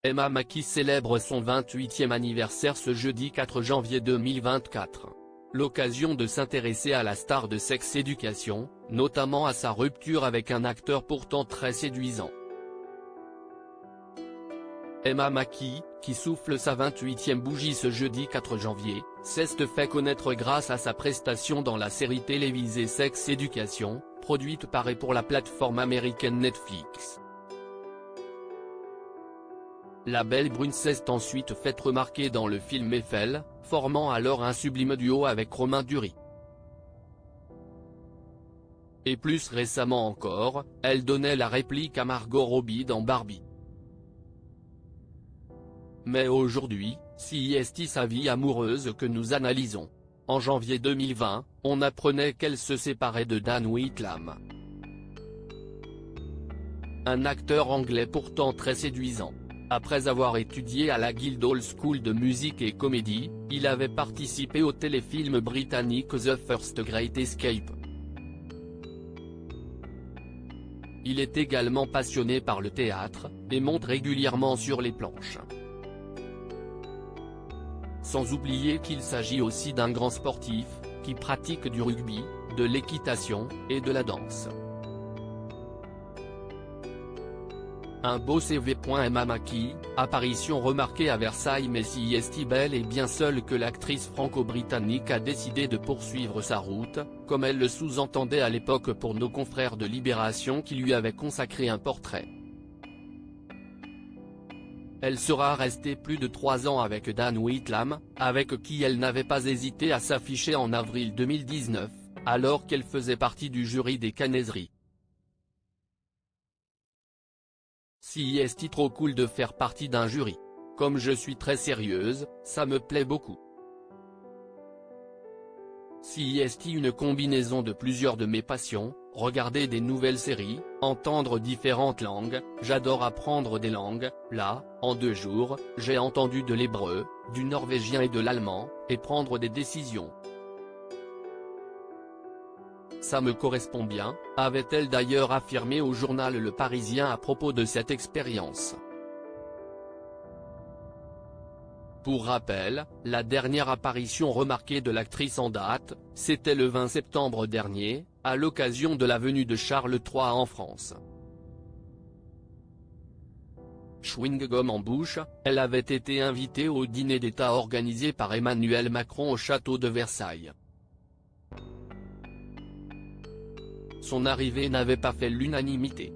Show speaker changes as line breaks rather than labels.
Emma Mackey célèbre son 28e anniversaire ce jeudi 4 janvier 2024. L'occasion de s'intéresser à la star de Sex Education, notamment à sa rupture avec un acteur pourtant très séduisant. Emma Mackey, qui souffle sa 28e bougie ce jeudi 4 janvier, s'est fait connaître grâce à sa prestation dans la série télévisée Sex Education, produite par et pour la plateforme américaine Netflix. La belle brune s'est ensuite faite remarquer dans le film Eiffel, formant alors un sublime duo avec Romain Duris. Et plus récemment encore, elle donnait la réplique à Margot Robbie dans Barbie. Mais aujourd'hui, si est sa vie amoureuse que nous analysons. En janvier 2020, on apprenait qu'elle se séparait de Dan Whitlam. Un acteur anglais pourtant très séduisant. Après avoir étudié à la Guildhall School de musique et comédie, il avait participé au téléfilm britannique The First Great Escape. Il est également passionné par le théâtre, et monte régulièrement sur les planches. Sans oublier qu'il s'agit aussi d'un grand sportif, qui pratique du rugby, de l'équitation, et de la danse. Un beau CV. Emma Mackey, apparition remarquée à Versailles mais si est belle et bien seule que l'actrice franco-britannique a décidé de poursuivre sa route, comme elle le sous-entendait à l'époque pour nos confrères de Libération qui lui avaient consacré un portrait. Elle sera restée plus de 3 ans avec Dan Whitlam, avec qui elle n'avait pas hésité à s'afficher en avril 2019, alors qu'elle faisait partie du jury des Canaiseries. Si est trop cool de faire partie d'un jury. Comme je suis très sérieuse, ça me plaît beaucoup. Si est une combinaison de plusieurs de mes passions, regarder des nouvelles séries, entendre différentes langues, j'adore apprendre des langues. Là, en 2 jours, j'ai entendu de l'hébreu, du norvégien et de l'allemand, et prendre des décisions. Ça me correspond bien, avait-elle d'ailleurs affirmé au journal Le Parisien à propos de cette expérience. Pour rappel, la dernière apparition remarquée de l'actrice en date, c'était le 20 septembre dernier, à l'occasion de la venue de Charles III en France. Chewing-gum en bouche, elle avait été invitée au dîner d'État organisé par Emmanuel Macron au château de Versailles. Son arrivée n'avait pas fait l'unanimité.